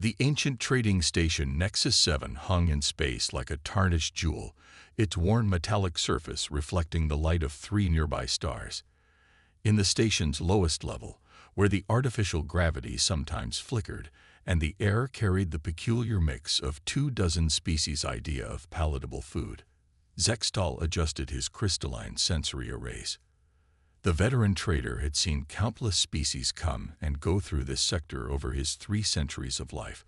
The ancient trading station Nexus 7 hung in space like a tarnished jewel, its worn metallic surface reflecting the light of 3 nearby stars. In the station's lowest level, where the artificial gravity sometimes flickered, and the air carried the peculiar mix of 24 species idea of palatable food, Zextal adjusted his crystalline sensory arrays. The veteran trader had seen countless species come and go through this sector over his 3 centuries of life,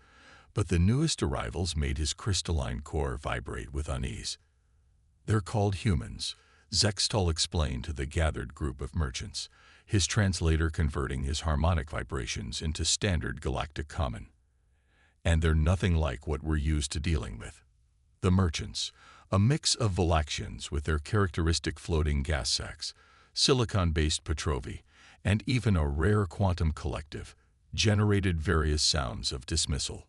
but the newest arrivals made his crystalline core vibrate with unease. "They're called humans," Zextal explained to the gathered group of merchants, his translator converting his harmonic vibrations into standard galactic common. "And they're nothing like what we're used to dealing with." The merchants, a mix of Valaxians with their characteristic floating gas sacks, silicon-based Petrovi, and even a rare quantum collective, generated various sounds of dismissal.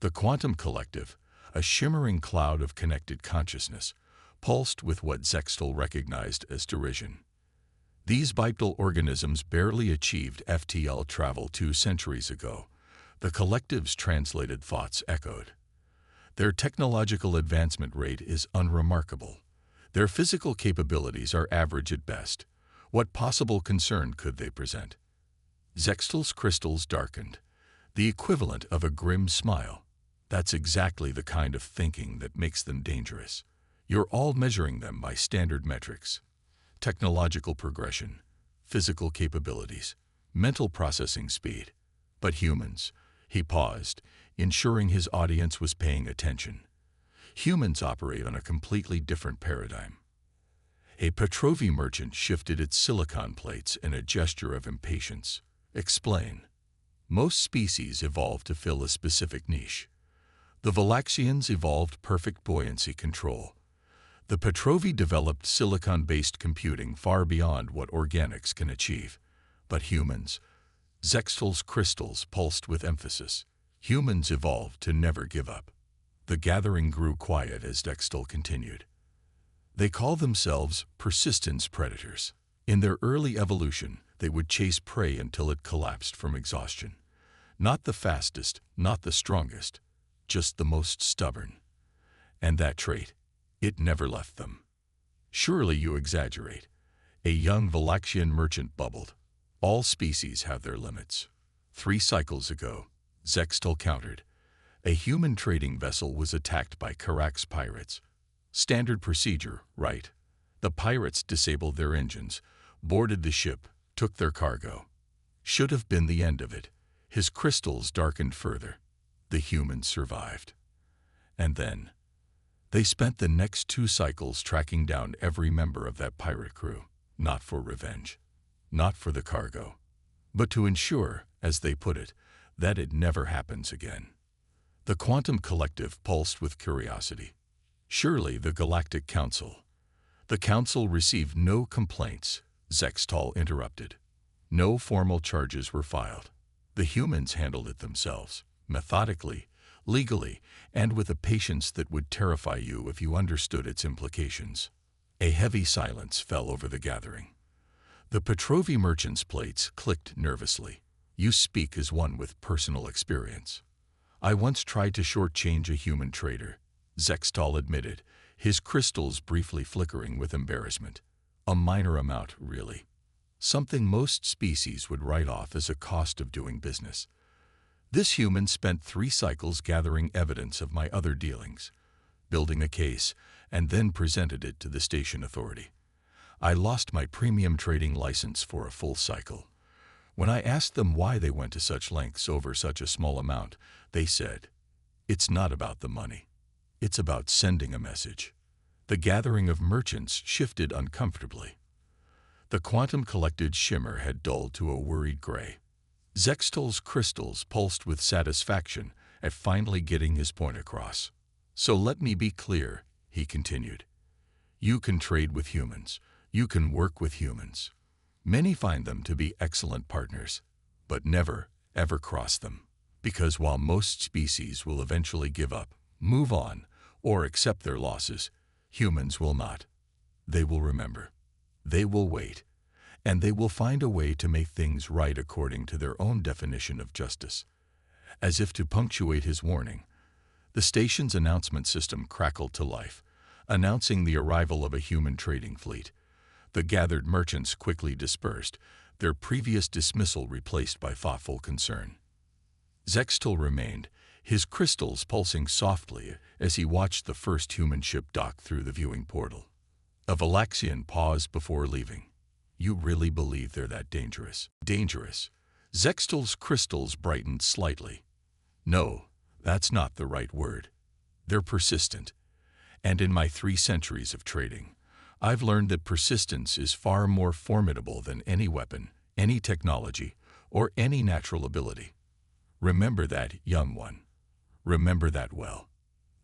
The quantum collective, a shimmering cloud of connected consciousness, pulsed with what Zextal recognized as derision. These bipedal organisms barely achieved FTL travel 2 centuries ago. The collective's translated thoughts echoed. Their technological advancement rate is unremarkable. Their physical capabilities are average at best. What possible concern could they present? Zextal's crystals darkened, the equivalent of a grim smile. That's exactly the kind of thinking that makes them dangerous. You're all measuring them by standard metrics. Technological progression, physical capabilities, mental processing speed. But humans, he paused, ensuring his audience was paying attention. Humans operate on a completely different paradigm. A Petrovi merchant shifted its silicon plates in a gesture of impatience. "Explain." "Most species evolved to fill a specific niche. The Valaxians evolved perfect buoyancy control. The Petrovi developed silicon-based computing far beyond what organics can achieve. But humans," Zextal's crystals pulsed with emphasis, "humans evolved to never give up." The gathering grew quiet as Zextal continued. "They call themselves persistence predators. In their early evolution, they would chase prey until it collapsed from exhaustion. Not the fastest, not the strongest, just the most stubborn. And that trait, it never left them." "Surely you exaggerate," a young Valaxian merchant bubbled. "All species have their limits." 3 cycles ago, Zextal countered, a human trading vessel was attacked by Karak's pirates. Standard procedure, right? The pirates disabled their engines, boarded the ship, took their cargo. Should have been the end of it. His crystals darkened further. The humans survived. And then, they spent the next 2 cycles tracking down every member of that pirate crew, not for revenge, not for the cargo, but to ensure, as they put it, that it never happens again. The quantum collective pulsed with curiosity. "Surely the Galactic Council." "The Council received no complaints," Zextal interrupted. "No formal charges were filed. The humans handled it themselves, methodically, legally, and with a patience that would terrify you if you understood its implications." A heavy silence fell over the gathering. The Petrovi merchant's plates clicked nervously. "You speak as one with personal experience." "I once tried to shortchange a human trader," Zextal admitted, his crystals briefly flickering with embarrassment. "A minor amount, really. Something most species would write off as a cost of doing business. This human spent 3 cycles gathering evidence of my other dealings, building a case, and then presented it to the station authority. I lost my premium trading license for a full cycle. When I asked them why they went to such lengths over such a small amount, they said, 'It's not about the money. It's about sending a message.'" The gathering of merchants shifted uncomfortably. The quantum collected shimmer had dulled to a worried gray. Zextal's crystals pulsed with satisfaction at finally getting his point across. "So let me be clear," he continued. "You can trade with humans. You can work with humans. Many find them to be excellent partners, but never, ever cross them. Because while most species will eventually give up, move on, or accept their losses, humans will not. They will remember. They will wait. And they will find a way to make things right according to their own definition of justice. As if to punctuate his warning, the station's announcement system crackled to life, announcing the arrival of a human trading fleet. The gathered merchants quickly dispersed, their previous dismissal replaced by thoughtful concern. Zextal remained, his crystals pulsing softly as he watched the first human ship dock through the viewing portal. A Valaxian paused before leaving. "You really believe they're that dangerous?" "Dangerous?" Zextal's crystals brightened slightly. "No, that's not the right word. They're persistent. And in my 3 centuries of trading, I've learned that persistence is far more formidable than any weapon, any technology, or any natural ability. Remember that, young one. Remember that well."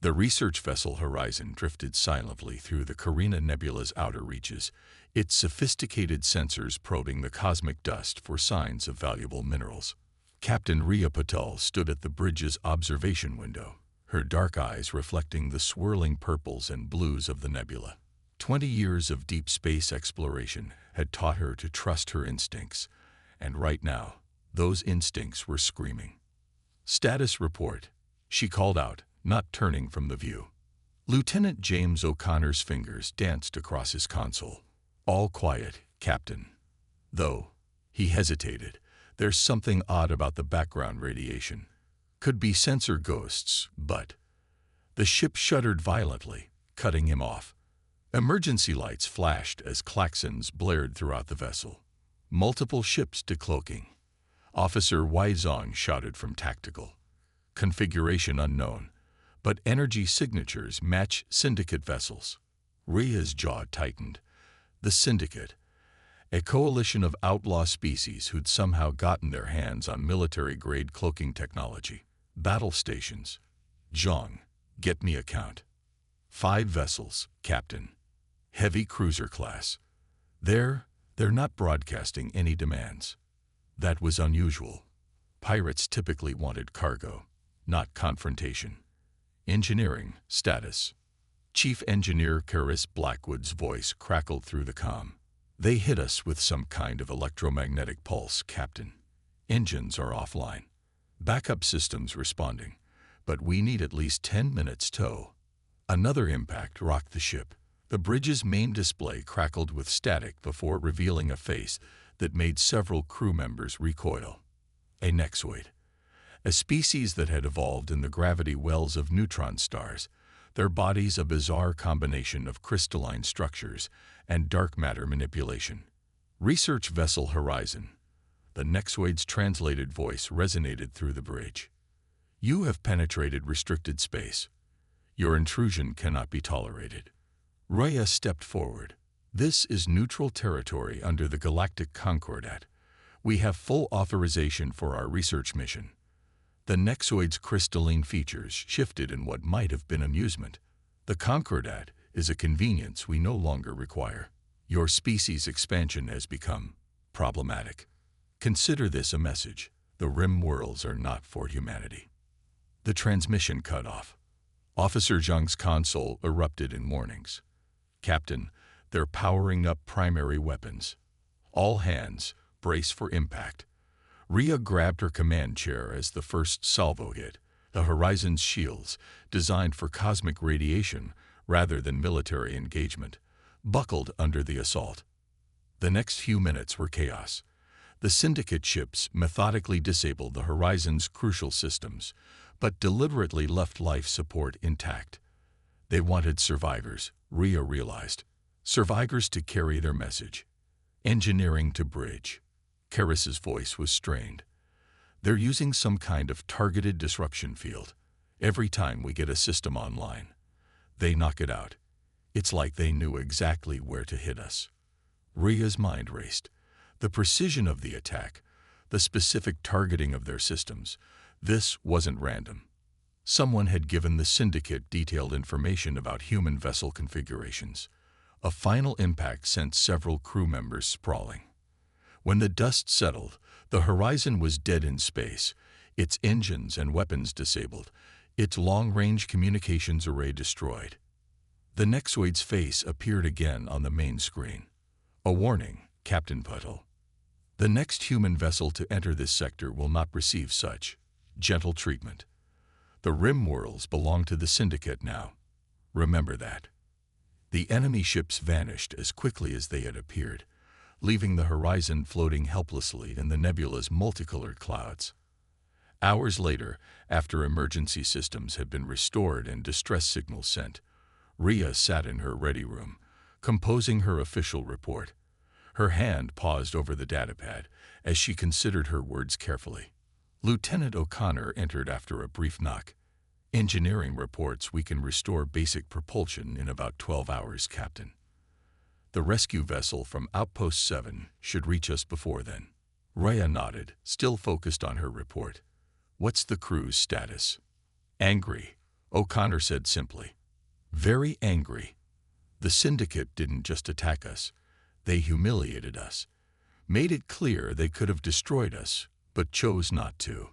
The research vessel Horizon drifted silently through the Carina Nebula's outer reaches, its sophisticated sensors probing the cosmic dust for signs of valuable minerals. Captain Rhea Patel stood at the bridge's observation window, her dark eyes reflecting the swirling purples and blues of the nebula. 20 years of deep space exploration had taught her to trust her instincts, and right now, those instincts were screaming. "Status report," she called out, not turning from the view. Lieutenant James O'Connor's fingers danced across his console. "All quiet, Captain. Though," he hesitated, "there's something odd about the background radiation. Could be sensor ghosts, but—" The ship shuddered violently, cutting him off. Emergency lights flashed as klaxons blared throughout the vessel. "Multiple ships decloaking," Officer Weizong shouted from tactical. "Configuration unknown, but energy signatures match Syndicate vessels." Rhea's jaw tightened. The Syndicate, a coalition of outlaw species who'd somehow gotten their hands on military-grade cloaking technology. "Battle stations. Zhang, get me a count." 5 vessels, Captain. Heavy cruiser class. They're not broadcasting any demands." That was unusual. Pirates typically wanted cargo, not confrontation. "Engineering status." Chief Engineer Karis Blackwood's voice crackled through the comm. "They hit us with some kind of electromagnetic pulse, Captain. Engines are offline. Backup systems responding, but we need at least 10 minutes tow." Another impact rocked the ship. The bridge's main display crackled with static before revealing a face that made several crew members recoil. A nexoid, a species that had evolved in the gravity wells of neutron stars, their bodies a bizarre combination of crystalline structures and dark matter manipulation. "Research vessel Horizon." The nexoid's translated voice resonated through the bridge. "You have penetrated restricted space. Your intrusion cannot be tolerated." Rhea stepped forward. "This is neutral territory under the Galactic Concordat. We have full authorization for our research mission." The nexoid's crystalline features shifted in what might have been amusement. "The Concordat is a convenience we no longer require. Your species' expansion has become problematic. Consider this a message. The rim worlds are not for humanity." The transmission cut off. Officer Zhang's console erupted in warnings. "Captain, they're powering up primary weapons. All hands, brace for impact." Rhea grabbed her command chair as the first salvo hit. The Horizon's shields, designed for cosmic radiation rather than military engagement, buckled under the assault. The next few minutes were chaos. The Syndicate ships methodically disabled the Horizon's crucial systems, but deliberately left life support intact. They wanted survivors, Rhea realized. Survivors to carry their message. "Engineering to bridge." Karis's voice was strained. "They're using some kind of targeted disruption field. Every time we get a system online, they knock it out. It's like they knew exactly where to hit us." Rhea's mind raced. The precision of the attack, the specific targeting of their systems, this wasn't random. Someone had given the Syndicate detailed information about human vessel configurations. A final impact sent several crew members sprawling. When the dust settled, the Horizon was dead in space, its engines and weapons disabled, its long-range communications array destroyed. The nexoid's face appeared again on the main screen. "A warning, Captain Patel. The next human vessel to enter this sector will not receive such gentle treatment. The rim worlds belong to the Syndicate now. Remember that. The enemy ships vanished as quickly as they had appeared, leaving the horizon floating helplessly in the nebula's multicolored clouds. Hours later, after emergency systems had been restored and distress signals sent, Rhea sat in her ready room, composing her official report. Her hand paused over the datapad as she considered her words carefully. Lieutenant O'Connor entered after a brief knock. "Engineering reports we can restore basic propulsion in about 12 hours, Captain. The rescue vessel from Outpost 7 should reach us before then." Rhea nodded, still focused on her report. "What's the crew's status?" "Angry," O'Connor said simply. "Very angry. The Syndicate didn't just attack us. They humiliated us. Made it clear they could have destroyed us, but chose not to.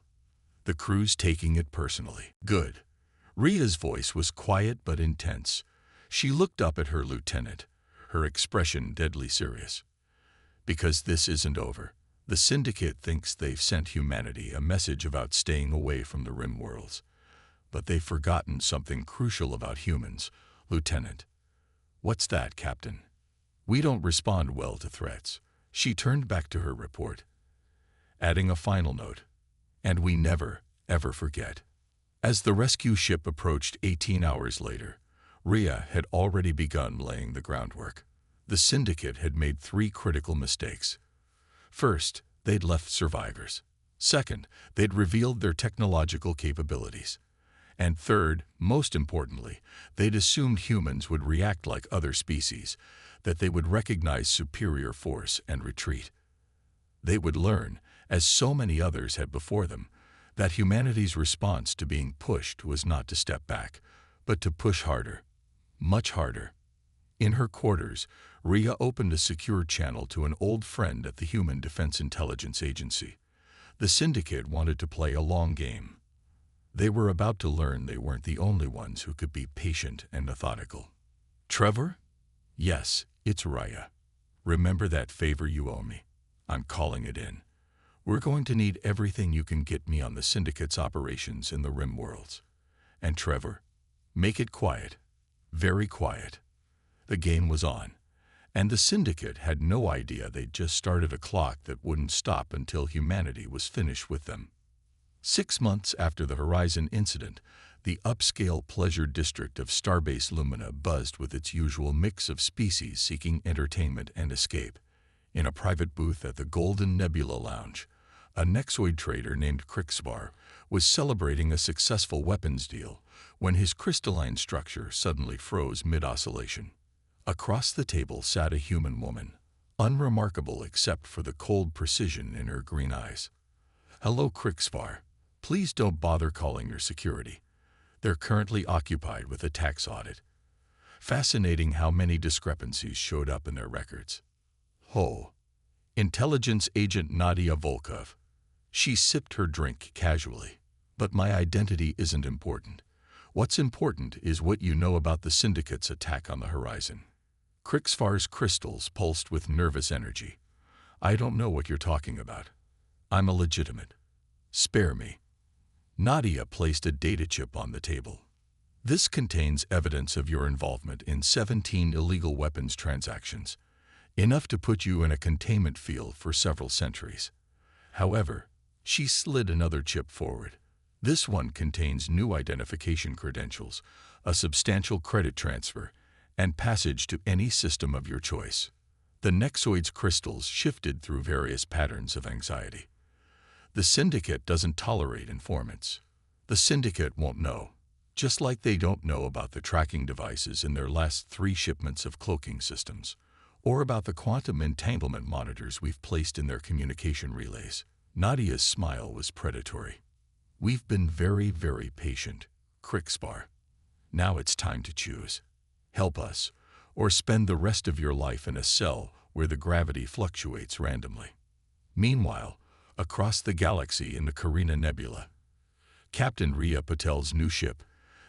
The crew's taking it personally." "Good." Rhea's voice was quiet but intense. She looked up at her lieutenant, her expression deadly serious. "Because this isn't over. The Syndicate thinks they've sent humanity a message about staying away from the rim worlds. But they've forgotten something crucial about humans, Lieutenant." "What's that, Captain?" "We don't respond well to threats." She turned back to her report, adding a final note. "And we never, ever forget." As the rescue ship approached 18 hours later, Rhea had already begun laying the groundwork. The Syndicate had made 3 critical mistakes. First, they'd left survivors. Second, they'd revealed their technological capabilities. And third, most importantly, they'd assumed humans would react like other species, that they would recognize superior force and retreat. They would learn, as so many others had before them, that humanity's response to being pushed was not to step back, but to push harder, much harder. In her quarters, Rhea opened a secure channel to an old friend at the Human Defense Intelligence Agency. The Syndicate wanted to play a long game. They were about to learn they weren't the only ones who could be patient and methodical. "Trevor?" "Yes, it's Rhea. Remember that favor you owe me? I'm calling it in. We're going to need everything you can get me on the Syndicate's operations in the rim worlds. And Trevor, make it quiet. Very quiet." The game was on, and the Syndicate had no idea they'd just started a clock that wouldn't stop until humanity was finished with them. 6 months after the Horizon incident, the upscale pleasure district of Starbase Lumina buzzed with its usual mix of species seeking entertainment and escape. In a private booth at the Golden Nebula Lounge, a Nexoid trader named Krixvar was celebrating a successful weapons deal when his crystalline structure suddenly froze mid-oscillation. Across the table sat a human woman, unremarkable except for the cold precision in her green eyes. "Hello, Krixvar. Please don't bother calling your security. They're currently occupied with a tax audit. Fascinating how many discrepancies showed up in their records." "Ho." "Intelligence agent Nadia Volkov." She sipped her drink casually. "But my identity isn't important. What's important is what you know about the Syndicate's attack on the Horizon." Krixvar's crystals pulsed with nervous energy. "I don't know what you're talking about. I'm a legitimate. Spare me." Nadia placed a data chip on the table. "This contains evidence of your involvement in 17 illegal weapons transactions, enough to put you in a containment field for several centuries. However," she slid another chip forward, "this one contains new identification credentials, a substantial credit transfer, and passage to any system of your choice." The Nexoid's crystals shifted through various patterns of anxiety. "The Syndicate doesn't tolerate informants. The Syndicate won't know, just like they don't know about the tracking devices in their last 3 shipments of cloaking systems, or about the quantum entanglement monitors we've placed in their communication relays." Nadia's smile was predatory. "We've been very, very patient, Krixvar. Now it's time to choose. Help us, or spend the rest of your life in a cell where the gravity fluctuates randomly." Meanwhile, across the galaxy in the Carina Nebula, Captain Rhea Patel's new ship,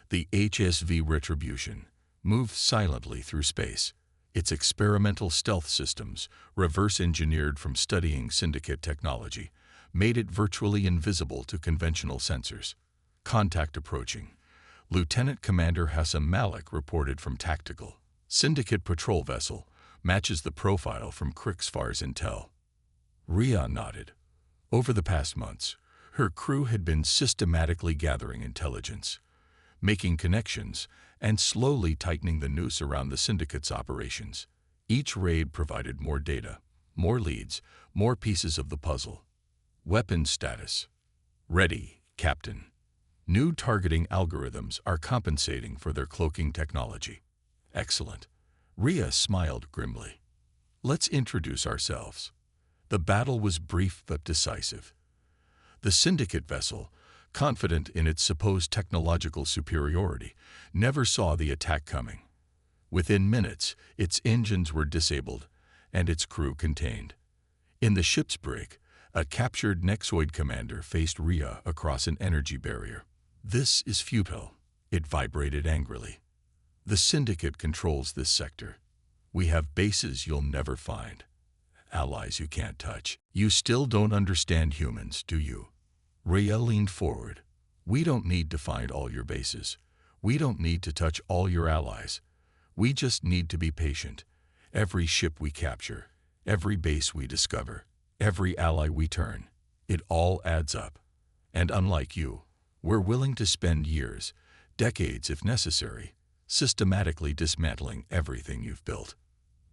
the HSV Retribution, moved silently through space, its experimental stealth systems, reverse-engineered from studying Syndicate technology, made it virtually invisible to conventional sensors. Contact approaching. Lieutenant Commander Hassan Malik reported from Tactical. Syndicate patrol vessel matches the profile from Krixfar's intel. Rhea nodded. Over the past months, her crew had been systematically gathering intelligence, making connections, and slowly tightening the noose around the Syndicate's operations. Each raid provided more data, more leads, more pieces of the puzzle. Weapons status. Ready, Captain. New targeting algorithms are compensating for their cloaking technology. Excellent. Rhea smiled grimly. Let's introduce ourselves. The battle was brief but decisive. The Syndicate vessel, confident in its supposed technological superiority, never saw the attack coming. Within minutes, its engines were disabled and its crew contained. In the ship's brig, a captured Nexoid commander faced Rhea across an energy barrier. This is futile, it vibrated angrily. The Syndicate controls this sector. We have bases you'll never find, allies you can't touch. You still don't understand humans, do you? Rhea leaned forward. We don't need to find all your bases. We don't need to touch all your allies. We just need to be patient. Every ship we capture, every base we discover, every ally we turn, it all adds up. And unlike you, we're willing to spend years, decades if necessary, systematically dismantling everything you've built.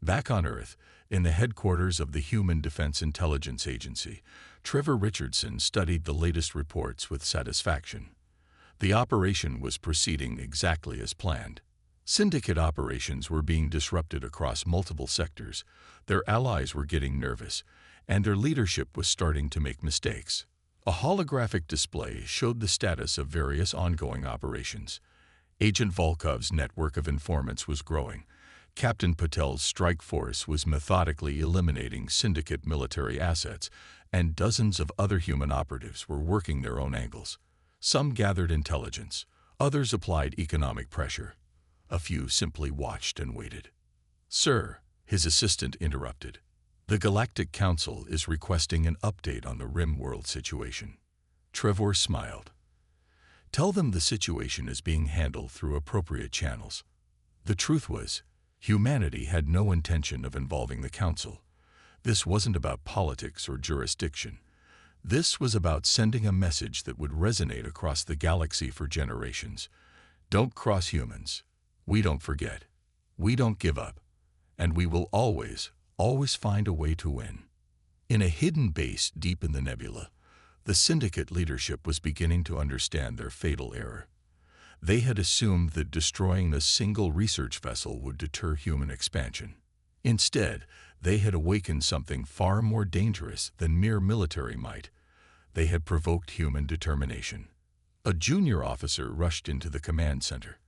Back on Earth, in the headquarters of the Human Defense Intelligence Agency, Trevor Richardson studied the latest reports with satisfaction. The operation was proceeding exactly as planned. Syndicate operations were being disrupted across multiple sectors, their allies were getting nervous, and their leadership was starting to make mistakes. A holographic display showed the status of various ongoing operations. Agent Volkov's network of informants was growing. Captain Patel's strike force was methodically eliminating Syndicate military assets, and dozens of other human operatives were working their own angles. Some gathered intelligence, others applied economic pressure. A few simply watched and waited. Sir, his assistant interrupted. The Galactic Council is requesting an update on the Rim world situation. Trevor smiled. Tell them the situation is being handled through appropriate channels. The truth was, humanity had no intention of involving the Council. This wasn't about politics or jurisdiction. This was about sending a message that would resonate across the galaxy for generations. Don't cross humans. We don't forget. We don't give up. And we will always find a way to win. In a hidden base deep in the nebula, the Syndicate leadership was beginning to understand their fatal error. They had assumed that destroying a single research vessel would deter human expansion. Instead, they had awakened something far more dangerous than mere military might. They had provoked human determination. A junior officer rushed into the command center.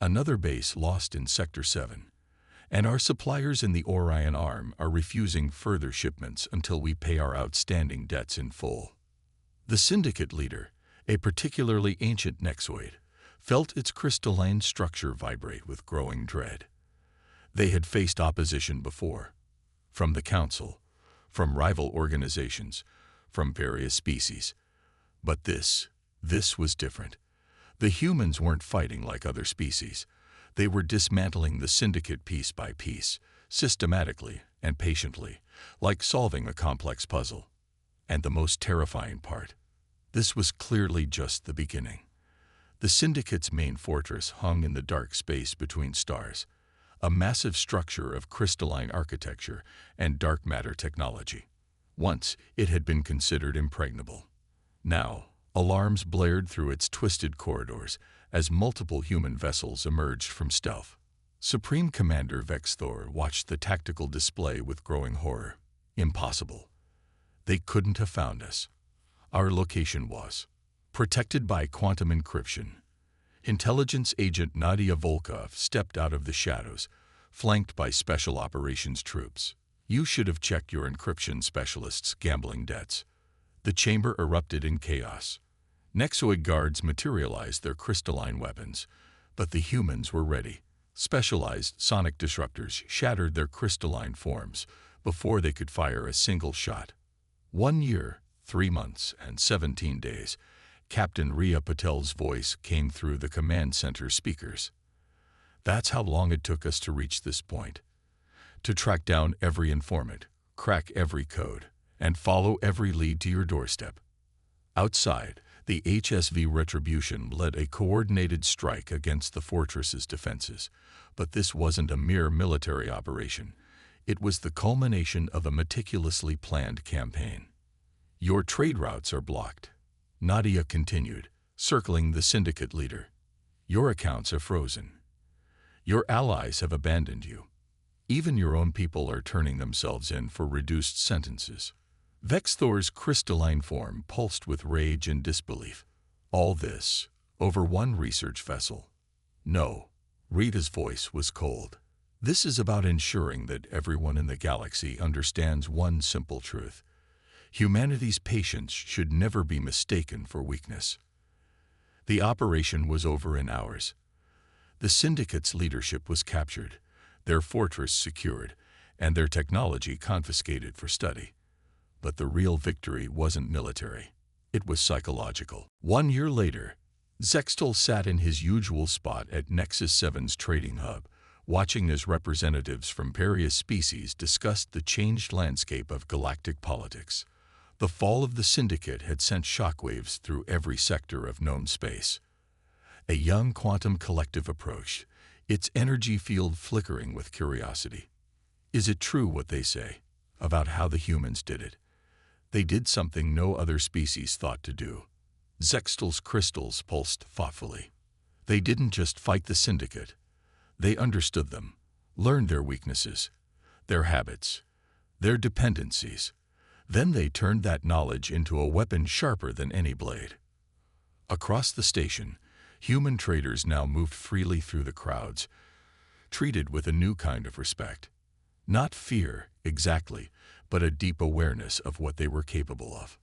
Another base lost in Sector 7. And our suppliers in the Orion Arm are refusing further shipments until we pay our outstanding debts in full. The Syndicate leader, a particularly ancient Nexoid, felt its crystalline structure vibrate with growing dread. They had faced opposition before, from the Council, from rival organizations, from various species. But this was different. The humans weren't fighting like other species. They were dismantling the Syndicate piece by piece, systematically and patiently, like solving a complex puzzle. And the most terrifying part, this was clearly just the beginning. The Syndicate's main fortress hung in the dark space between stars, a massive structure of crystalline architecture and dark matter technology. Once, it had been considered impregnable. Now, alarms blared through its twisted corridors as multiple human vessels emerged from stealth. Supreme Commander Vexthor watched the tactical display with growing horror. Impossible. They couldn't have found us. Our location was protected by quantum encryption. Intelligence agent Nadia Volkov stepped out of the shadows, flanked by special operations troops. You should have checked your encryption specialist's gambling debts. The chamber erupted in chaos. Nexoid guards materialized their crystalline weapons, but the humans were ready. Specialized sonic disruptors shattered their crystalline forms before they could fire a single shot. 1 year, 3 months and 17 days, Captain Riya Patel's voice came through the command center speakers. That's how long it took us to reach this point. To track down every informant, crack every code, and follow every lead to your doorstep. Outside, the HSV Retribution led a coordinated strike against the fortress's defenses. But this wasn't a mere military operation. It was the culmination of a meticulously planned campaign. Your trade routes are blocked, Nadia continued, circling the syndicate leader. Your accounts are frozen. Your allies have abandoned you. Even your own people are turning themselves in for reduced sentences. Vexthor's crystalline form pulsed with rage and disbelief. All this, over one research vessel. No, Rita's voice was cold. This is about ensuring that everyone in the galaxy understands one simple truth. Humanity's patience should never be mistaken for weakness. The operation was over in hours. The syndicate's leadership was captured, their fortress secured, and their technology confiscated for study. But the real victory wasn't military. It was psychological. 1 year later, Zextal sat in his usual spot at Nexus 7's trading hub, watching as representatives from various species discussed the changed landscape of galactic politics. The fall of the Syndicate had sent shockwaves through every sector of known space. A young quantum collective approached, its energy field flickering with curiosity. Is it true what they say about how the humans did it? They did something no other species thought to do. Zextal's crystals pulsed thoughtfully. They didn't just fight the Syndicate. They understood them, learned their weaknesses, their habits, their dependencies. Then they turned that knowledge into a weapon sharper than any blade. Across the station, human traders now moved freely through the crowds, treated with a new kind of respect. Not fear, exactly, but a deep awareness of what they were capable of.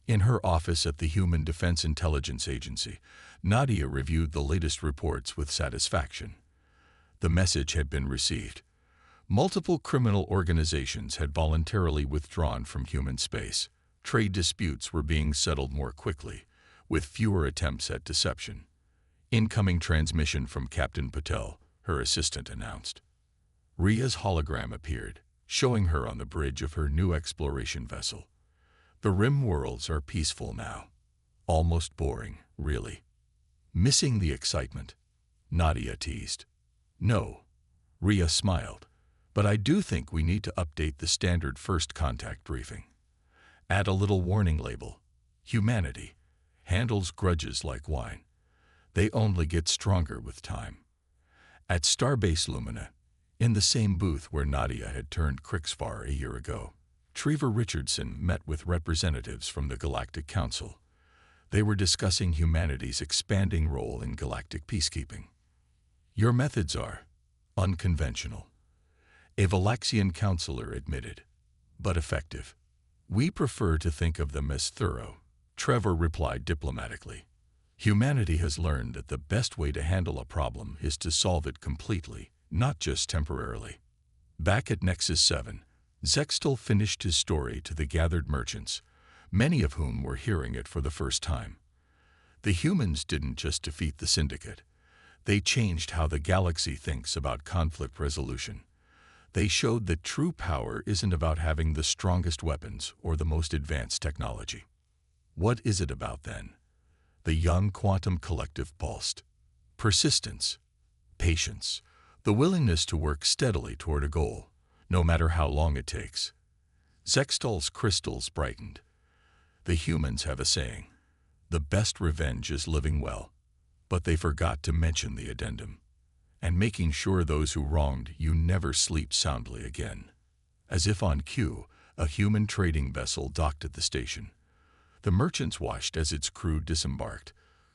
In her office at the Human Defense Intelligence Agency, Nadia reviewed the latest reports with satisfaction. The message had been received. Multiple criminal organizations had voluntarily withdrawn from human space. Trade disputes were being settled more quickly, with fewer attempts at deception. Incoming transmission from Captain Patel, her assistant announced. Ria's hologram appeared, showing her on the bridge of her new exploration vessel. The rim worlds are peaceful now. Almost boring, really. Missing the excitement? Nadia teased. No. Ria smiled. But I do think we need to update the standard first contact briefing. Add a little warning label. Humanity handles grudges like wine. They only get stronger with time. At Starbase Lumina, in the same booth where Nadia had turned Crixfar a year ago, Trevor Richardson met with representatives from the Galactic Council. They were discussing humanity's expanding role in galactic peacekeeping. Your methods are unconventional, a Valaxian counselor admitted, but effective. We prefer to think of them as thorough, Trevor replied diplomatically. Humanity has learned that the best way to handle a problem is to solve it completely, not just temporarily. Back at Nexus 7, Zextal finished his story to the gathered merchants, many of whom were hearing it for the first time. The humans didn't just defeat the Syndicate. They changed how the galaxy thinks about conflict resolution. They showed that true power isn't about having the strongest weapons or the most advanced technology. What is it about then? The young quantum collective pulsed. Persistence, patience, the willingness to work steadily toward a goal, no matter how long it takes. Zextal's crystals brightened. The humans have a saying, the best revenge is living well. But they forgot to mention the addendum, and making sure those who wronged you never sleep soundly again. As if on cue, a human trading vessel docked at the station. The merchants watched as its crew disembarked,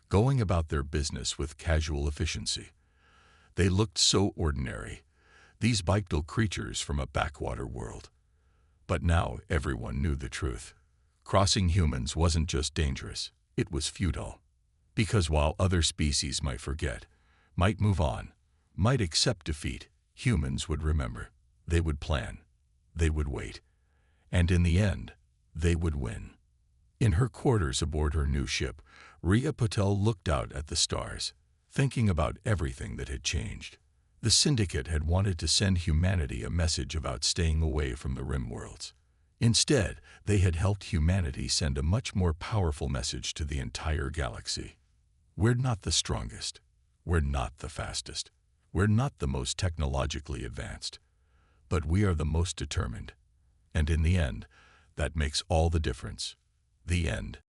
going about their business with casual efficiency. They looked so ordinary, these bipedal creatures from a backwater world. But now everyone knew the truth. Crossing humans wasn't just dangerous, it was futile. Because while other species might forget, might move on, might accept defeat, humans would remember. They would plan. They would wait. And in the end, they would win. In her quarters aboard her new ship, Rhea Patel looked out at the stars, thinking about everything that had changed. The Syndicate had wanted to send humanity a message about staying away from the rim worlds. Instead, they had helped humanity send a much more powerful message to the entire galaxy. We're not the strongest. We're not the fastest. We're not the most technologically advanced. But we are the most determined. And in the end, that makes all the difference. The end.